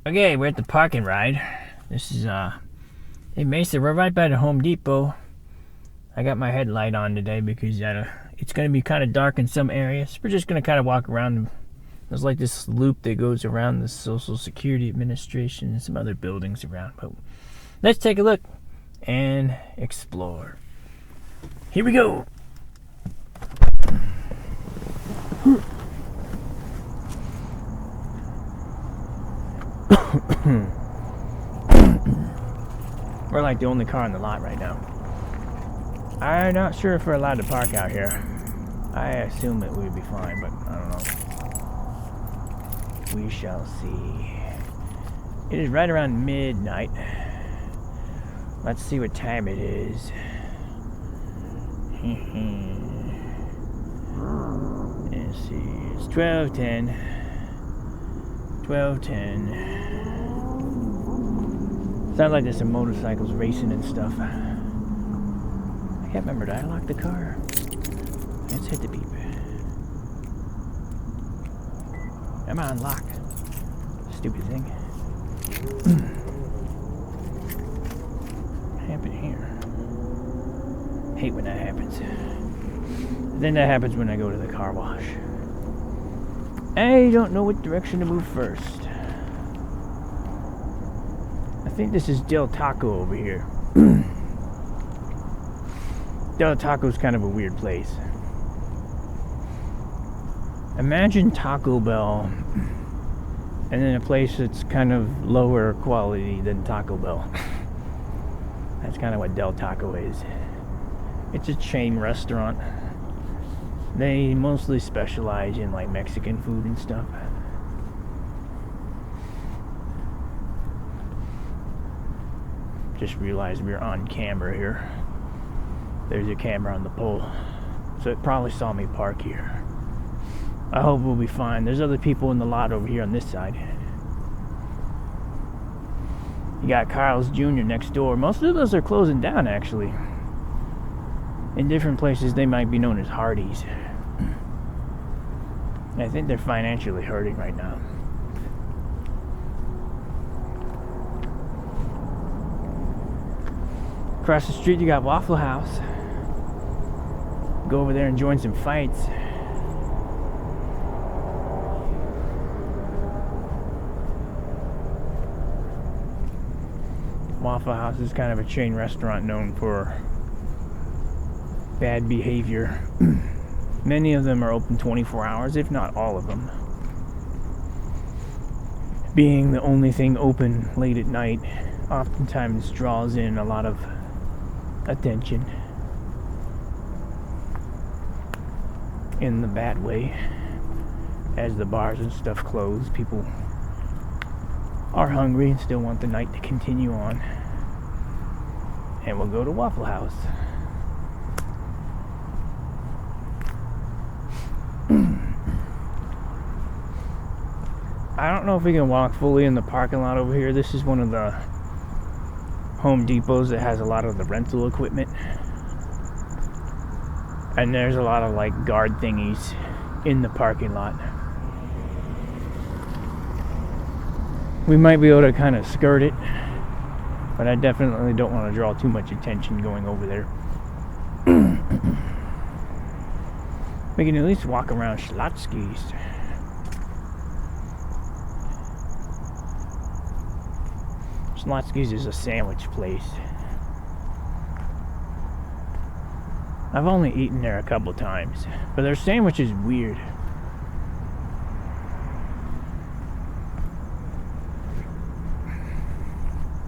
Okay, we're at the parking ride. This is in Mesa. We're right by the Home Depot. I got my headlight on today because it's going to be kind of dark in some areas. We're just going to kind of walk around. There's like this loop that goes around the Social Security Administration and some other buildings around. But let's take a look and explore. Here we go. We're like the only car in the lot right now. I'm not sure if we're allowed to park out here. I assume it would be fine, but I don't know. We shall see. It is right around midnight. Let's see what time it is. Let's see. It's 12:10. 12:10. Sounds like there's some motorcycles racing and stuff. I can't remember. Did I lock the car? Let's hit the beep. Am I unlocked? Stupid thing. What happened here? Hate when that happens. Then that happens when I go to the car wash. I don't know what direction to move first. I think this is Del Taco over here. Del Taco's kind of a weird place. Imagine Taco Bell and then a place that's kind of lower quality than Taco Bell. That's kind of what Del Taco is. It's a chain restaurant. They mostly specialize in like Mexican food and stuff. Just realized we're on camera here. There's a camera on the pole, so it probably saw me park here. I hope we'll be fine. There's other people in the lot over here on this side. You got Carl's Jr. next door. Most of those are closing down, actually. In different places, they might be known as Hardee's. I think they're financially hurting right now. Across the street, you got Waffle House. Go over there and join some fights. Waffle House is kind of a chain restaurant known for bad behavior. Many of them are open 24 hours, if not all of them. Being the only thing open late at night oftentimes draws in a lot of attention. In the bad way. As the bars and stuff close, people are hungry and still want the night to continue on. And we'll go to Waffle House. I don't know if we can walk fully in the parking lot over here. This is one of the Home Depots that has a lot of the rental equipment. And there's a lot of like guard thingies in the parking lot. We might be able to kind of skirt it, but I definitely don't want to draw too much attention going over there. We can at least walk around Schlotzsky's. Schlotzsky's is a sandwich place. I've only eaten there a couple times, but their sandwich is weird.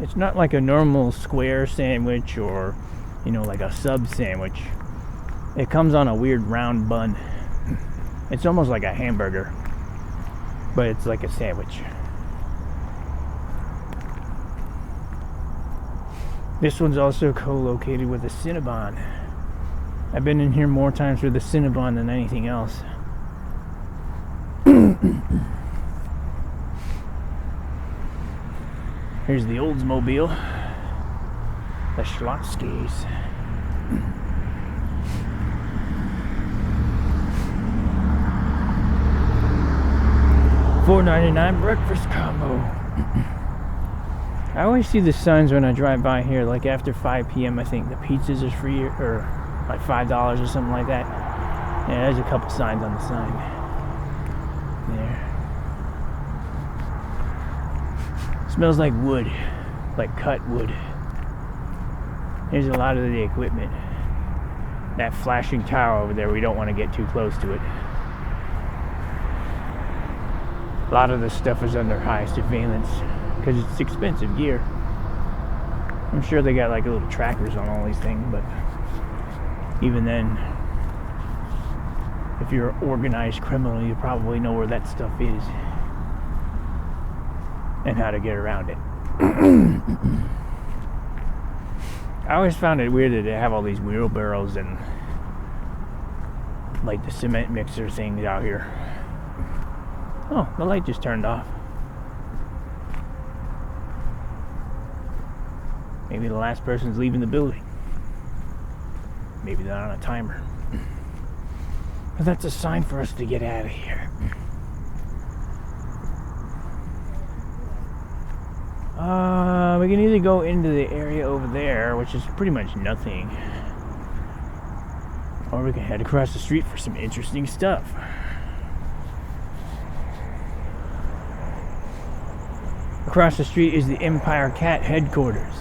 It's not like a normal square sandwich or, like a sub sandwich. It comes on a weird round bun. It's almost like a hamburger, but it's like a sandwich. This one's also co-located with a Cinnabon. I've been in here more times for the Cinnabon than anything else. Here's the Oldsmobile. The Schlotzsky's. $4.99 breakfast combo. I always see the signs when I drive by here, like after 5 p.m. I think the pizzas is free, or like $5 or something like that. Yeah, there's a couple signs on the sign. There. Smells like wood, like cut wood. There's a lot of the equipment. That flashing tower over there, we don't want to get too close to it. A lot of this stuff is under high surveillance because it's expensive gear. I'm sure they got like little trackers on all these things, but even then, if you're an organized criminal, you probably know where that stuff is and how to get around it. I always found it weird that they have all these wheelbarrows and like the cement mixer things out here. Oh, the light just turned off. Maybe the last person's leaving the building. Maybe they're on a timer. But that's a sign for us to get out of here. We can either go into the area over there, which is pretty much nothing, or we can head across the street for some interesting stuff. Across the street is the Empire Cat headquarters.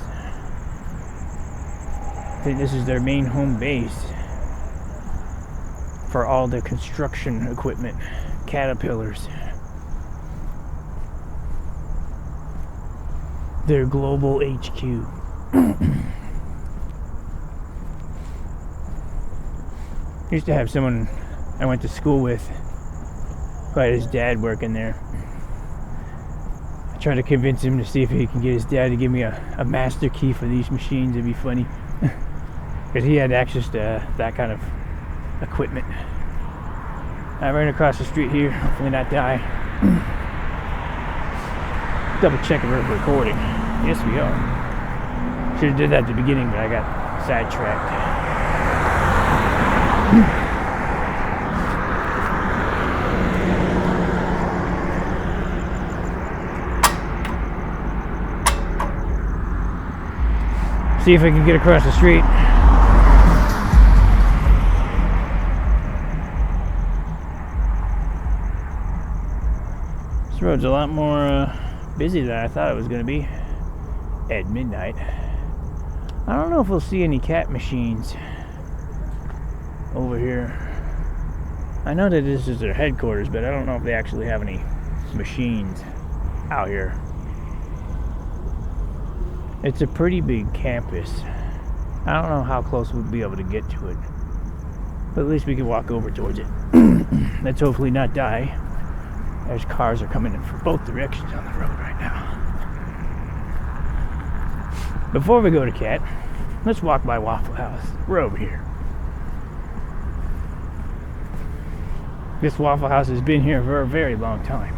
I think this is their main home base for all the construction equipment, Caterpillars. Their global HQ. Used to have someone I went to school with who had his dad working there. I tried to convince him to see if he can get his dad to give me a master key for these machines. It'd be funny. Because he had access to that kind of equipment. I ran across the street here, hopefully not die. Double check if we're recording. Yes, we are. Should have did that at the beginning, but I got sidetracked. See if I can get across the street. This road's a lot more busy than I thought it was going to be at midnight. I don't know if we'll see any cat machines over here. I know that this is their headquarters, but I don't know if they actually have any machines out here. It's a pretty big campus. I don't know how close we'll be able to get to it, but at least we can walk over towards it. Let's hopefully not die. There's cars are coming in from both directions on the road right now. Before we go to Cat, let's walk by Waffle House. We're over here. This Waffle House has been here for a very long time.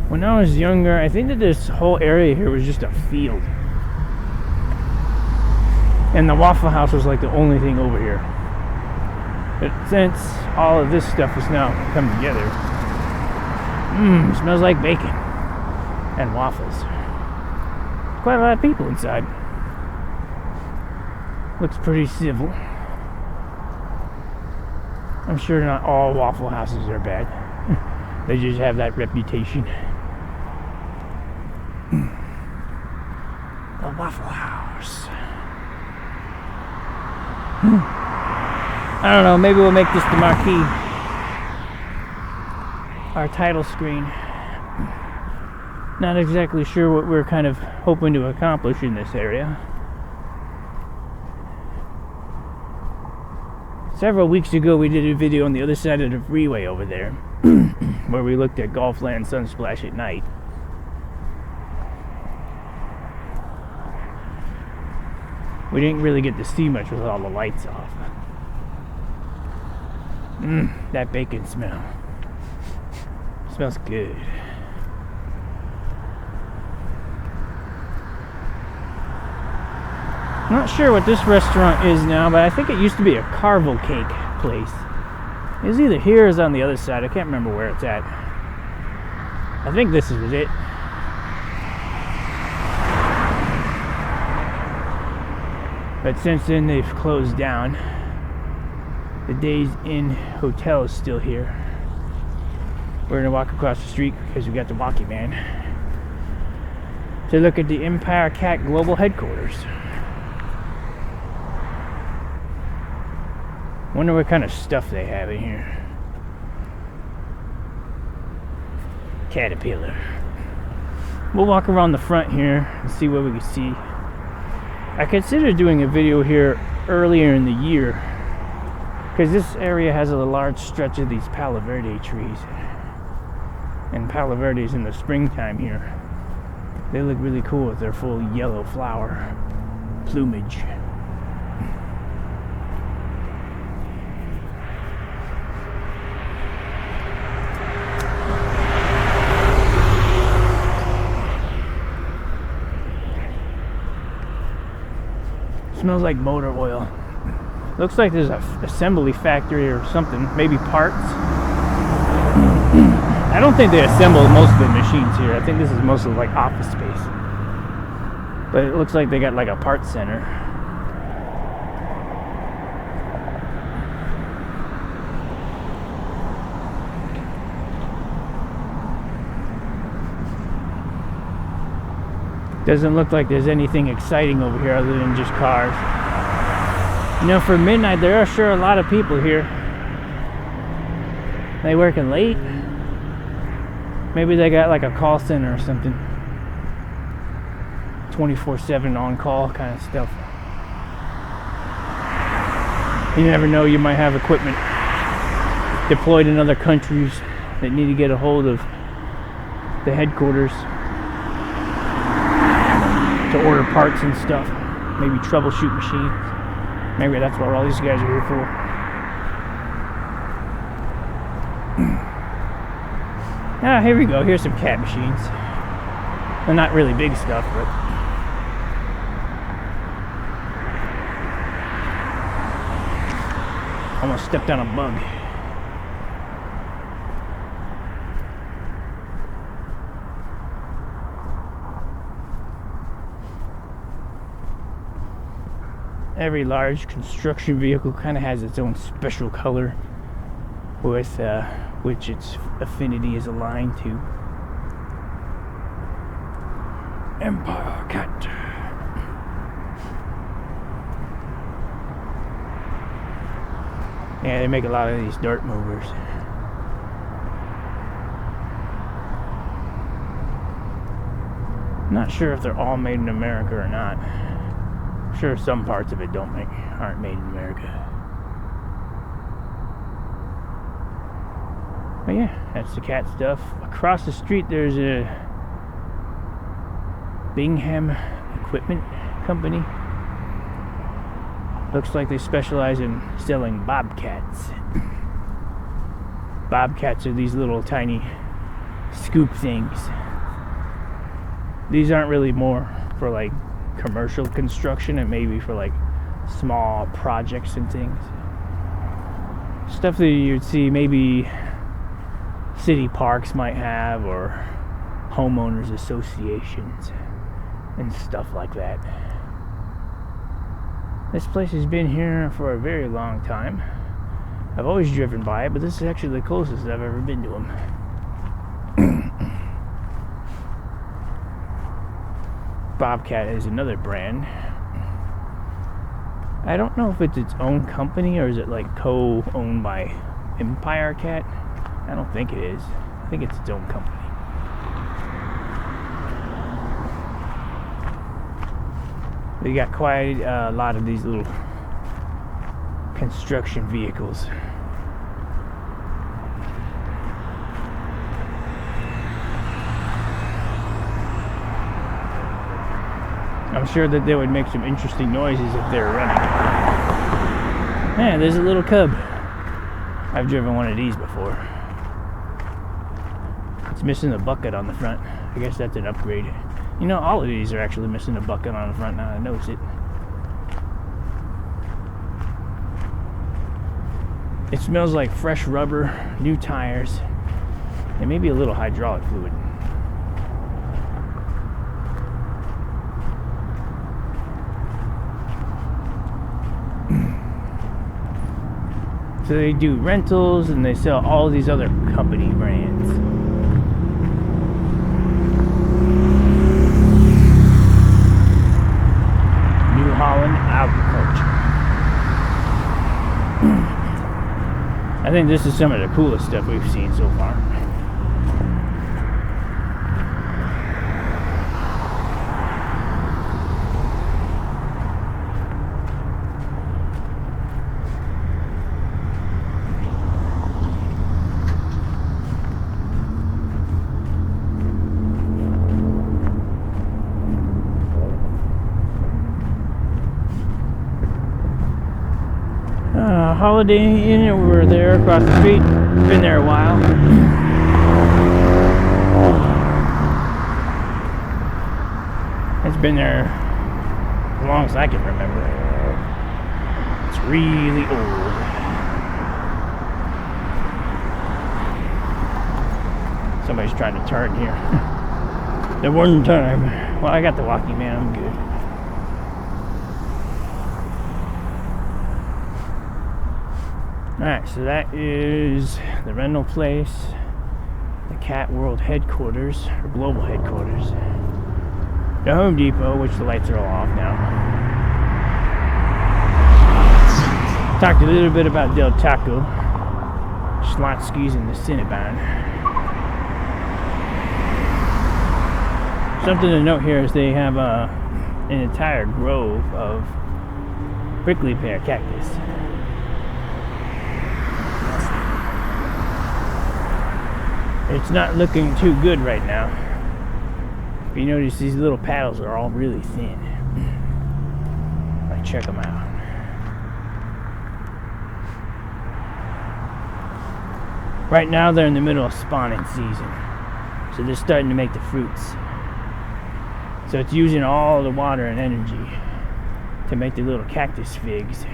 When I was younger, I think that this whole area here was just a field. And the Waffle House was like the only thing over here. But since all of this stuff is now come together, smells like bacon and waffles. Quite a lot of people inside. Looks pretty civil. I'm sure not all Waffle Houses are bad. They just have that reputation. The Waffle House. I don't know, maybe we'll make this the marquee. Our title screen. Not exactly sure what we're kind of hoping to accomplish in this area. Several weeks ago we did a video on the other side of the freeway over there where we looked at Gulfland Sunsplash at night. We didn't really get to see much with all the lights off. That bacon smell. Smells good. Not sure what this restaurant is now, but I think it used to be a carvel cake place. It's either here or it's on the other side. I can't remember where it's at. I think this is it. But since then they've closed down. The Days Inn Hotel is still here. We're gonna walk across the street because we got the walkie man to look at the Empire Cat Global Headquarters. Wonder what kind of stuff they have in here. Caterpillar. We'll walk around the front here and see what we can see. I considered doing a video here earlier in the year because this area has a large stretch of these Palo Verde trees. And Palo Verde is in the springtime here. They look really cool with their full yellow flower plumage. Smells like motor oil. Looks like there's an assembly factory or something, maybe parts. I don't think they assemble most of the machines here. I think this is mostly like office space. But it looks like they got like a parts center. Doesn't look like there's anything exciting over here other than just cars. You know, for midnight, there are sure a lot of people here. They working late? Maybe they got like a call center or something. 24/7 on call kind of stuff. You never know, you might have equipment deployed in other countries that need to get a hold of the headquarters to order parts and stuff. Maybe troubleshoot machines. Maybe that's what all these guys are here for. Ah, here we go. Here's some cat machines. They're not really big stuff, but almost stepped on a bug. Every large construction vehicle kind of has its own special color with which its affinity is aligned to. Empire Cat. Yeah, they make a lot of these dirt movers. I'm not sure if they're all made in America or not. I'm sure some parts of it aren't made in America. But yeah, that's the cat stuff. Across the street there's a Bingham Equipment Company. Looks like they specialize in selling bobcats. Bobcats are these little tiny scoop things. These aren't really more for like commercial construction and maybe for like small projects and things. Stuff that you'd see maybe city parks might have, or homeowners associations and stuff like that. This place has been here for a very long time. I've always driven by it, but this is actually the closest I've ever been to them. Bobcat is another brand. I don't know if it's its own company or is it like co-owned by Empire Cat. I don't think it is. I think it's its own company. We got quite a lot of these little construction vehicles. I'm sure that they would make some interesting noises if they were running. Man, there's a little cub. I've driven one of these before. It's missing a bucket on the front. I guess that's an upgrade. You know, all of these are actually missing a bucket on the front now. I notice it. It smells like fresh rubber, new tires, and maybe a little hydraulic fluid. So they do rentals and they sell all these other company brands. New Holland Agriculture. I think this is some of the coolest stuff we've seen so far. Holiday Inn over there across the street. Been there a while. It's been there as long as I can remember. It's really old. Somebody's trying to turn here. The one time. Well, I got the walkie, man. I'm good. Alright, so that is the rental place, the Cat World headquarters, or global headquarters, the Home Depot, which the lights are all off now. Talked a little bit about Del Taco, Schlotsky's, and the Cinnabon. Something to note here is they have an entire grove of prickly pear cactus. It's not looking too good right now. If you notice, these little paddles are all really thin. Like, check them out. Right now they're in the middle of spawning season, so they're starting to make the fruits. So it's using all the water and energy to make the little cactus figs,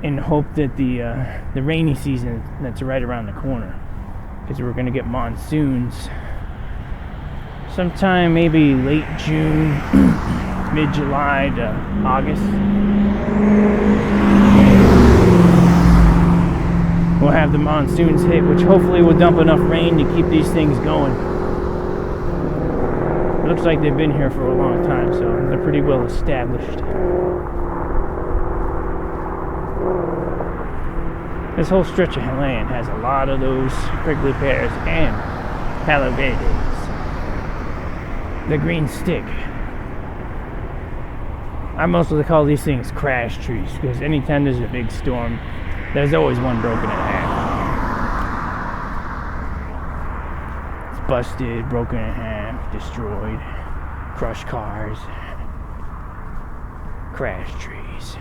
in the hope that the rainy season that's right around the corner, because we're going to get monsoons sometime maybe late June, mid-July to August. We'll have the monsoons hit, which hopefully will dump enough rain to keep these things going. It looks like they've been here for a long time, so they're pretty well established. This whole stretch of land has a lot of those prickly pears and palo verdes. The green stick. I mostly call these things crash trees, because anytime there's a big storm, there's always one broken in half. It's busted, broken in half, destroyed, crushed cars, crash trees.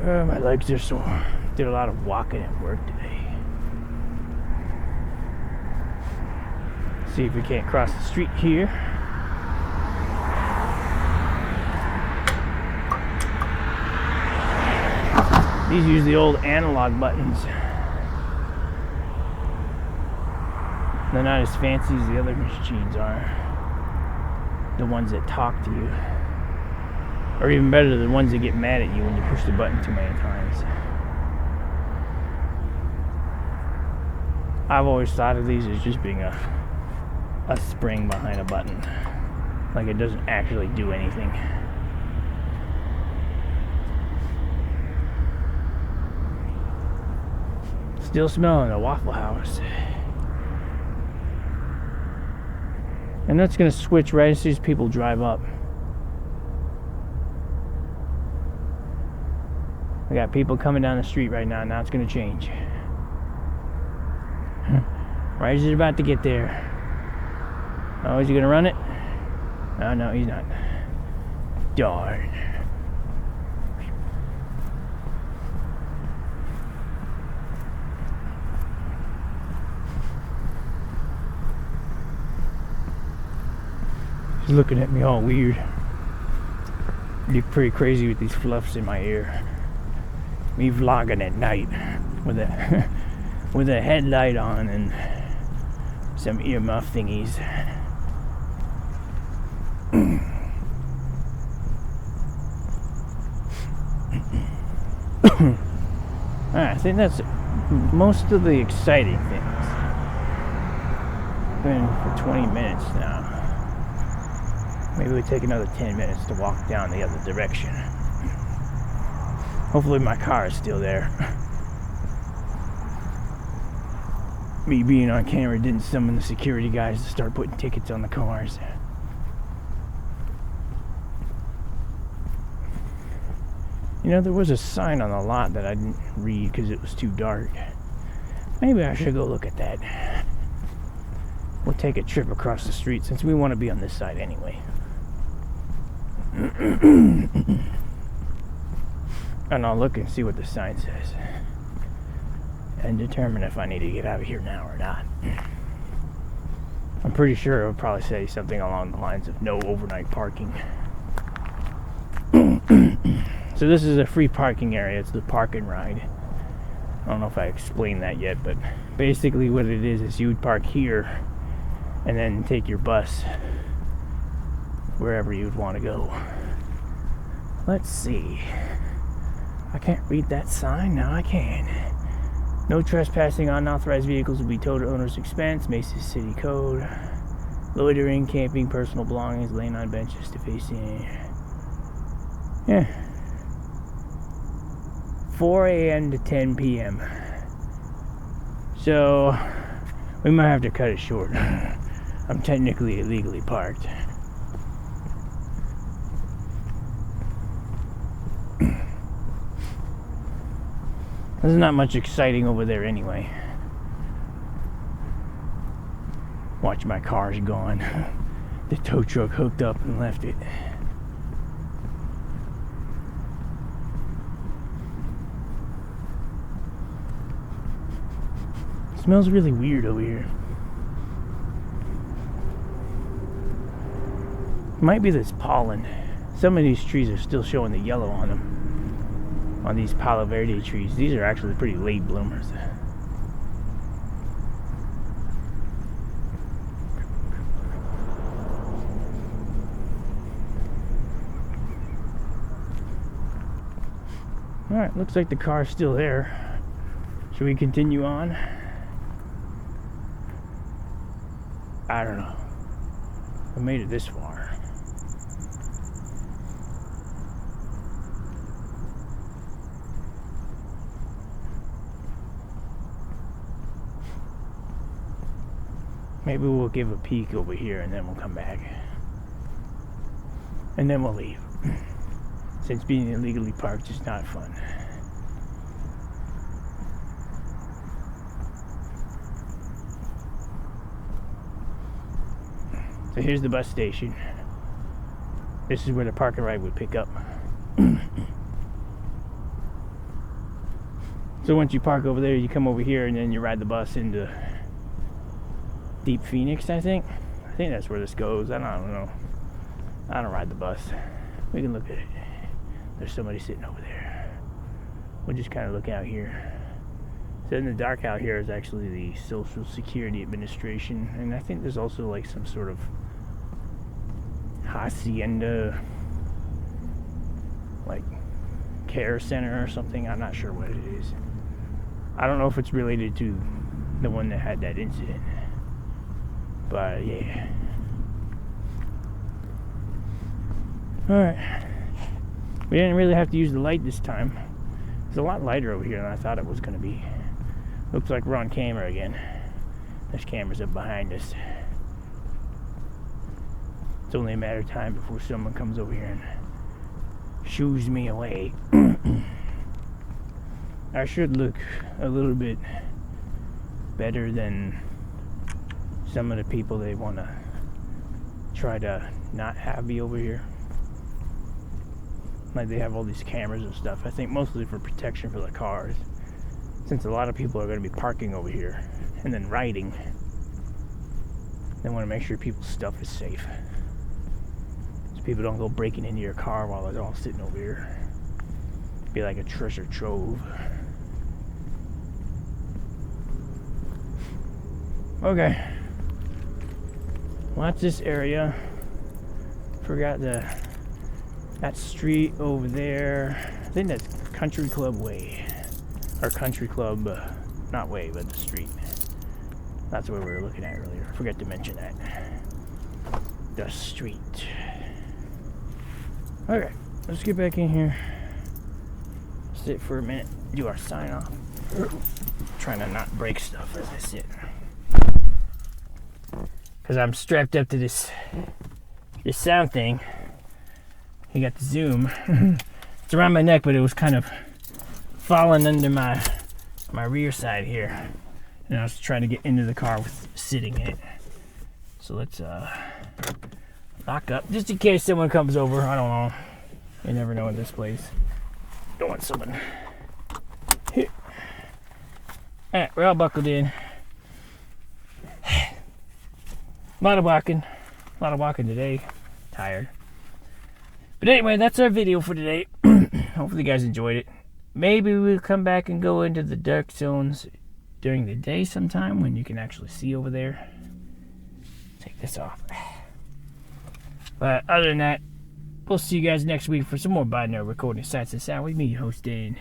My legs are sore. Did a lot of walking at work today. See if we can't cross the street here. These use the old analog buttons. They're not as fancy as the other machines are. The ones that talk to you. Or even better, the ones that get mad at you when you push the button too many times. I've always thought of these as just being a spring behind a button. Like it doesn't actually do anything. Still smelling a Waffle House. And that's going to switch right as soon as people drive up. We got people coming down the street right now. Now it's going to change. Right as he's about to get there. Oh, is he going to run it? Oh, no, he's not. Darn. She's looking at me all weird. You're pretty crazy with these fluffs in my ear. Me vlogging at night with a with a headlight on and some earmuff thingies. I think that's most of the exciting things. Been for 20 minutes now. Maybe we take another 10 minutes to walk down the other direction. Hopefully my car is still there. Me being on camera didn't summon the security guys to start putting tickets on the cars. You know, there was a sign on the lot that I didn't read because it was too dark. Maybe I should go look at that. We'll take a trip across the street since we want to be on this side anyway. And I'll look and see what the sign says and determine if I need to get out of here now or not. I'm pretty sure it would probably say something along the lines of no overnight parking. So this is a free parking area. It's the park and ride. I don't know if I explained that yet, but basically what it is you would park here and then take your bus wherever you'd want to go. Let's see. I can't read that sign. Now I can. No trespassing on unauthorized vehicles will be towed at owner's expense. Mesa City Code. Loitering, camping, personal belongings, laying on benches to face in. Yeah. 4 a.m. to 10 p.m. So, we might have to cut it short. I'm technically illegally parked. There's not much exciting over there anyway. Watch, my car's gone. The tow truck hooked up and left it. It smells really weird over here. Might be this pollen. Some of these trees are still showing the yellow on them. On these Palo Verde trees. These are actually pretty late bloomers. Alright, looks like the car's still there. Should we continue on? I don't know. I made it this far. Maybe we'll give a peek over here and then we'll come back. And then we'll leave. Since being illegally parked is not fun. So here's the bus station. This is where the park and ride would pick up. So once you park over there, you come over here and then you ride the bus into Deep Phoenix, I think. I think that's where this goes. I don't know. I don't ride the bus. We can look at it. There's somebody sitting over there. We'll just kind of look out here. So in the dark out here is actually the Social Security Administration. And I think there's also like some sort of hacienda, like care center or something. I'm not sure what it is. I don't know if it's related to the one that had that incident. But yeah. Alright. We didn't really have to use the light this time. It's a lot lighter over here than I thought it was going to be. Looks like we're on camera again. There's cameras up behind us. It's only a matter of time before someone comes over here and shoos me away. I should look a little bit better than some of the people they want to try to not have me over here. Like they have all these cameras and stuff. I think mostly for protection for the cars. Since a lot of people are going to be parking over here and then riding, they want to make sure people's stuff is safe. so people don't go breaking into your car while it's all sitting over here. Be like a treasure trove. Okay. Watch this area. Forgot that street over there. I think that's Country Club Way. Or Country Club, not way, but the street. That's what we were looking at earlier. Forgot to mention that. The street. Okay, let's get back in here. Sit for a minute. Do our sign off. Trying to not break stuff as I sit. Because I'm strapped up to this sound thing. You got the zoom. It's around my neck, but it was kind of falling under my rear side here. And I was trying to get into the car with sitting in it. So let's lock up. Just in case someone comes over. I don't know. You never know in this place. Don't want someone. Here. Alright, we're all buckled in. A lot of walking today. Tired. But anyway, that's our video for today. Hopefully you guys enjoyed it. Maybe we'll come back and go into the dark zones during the day sometime when you can actually see over there. Take this off. But other than that, we'll see you guys next week for some more Binaural Recording Sights and Sound with me, host Dan.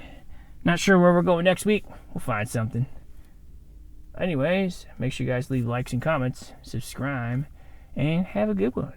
Not sure where we're going next week. We'll find something. Anyways, make sure you guys leave likes and comments, subscribe, and have a good one.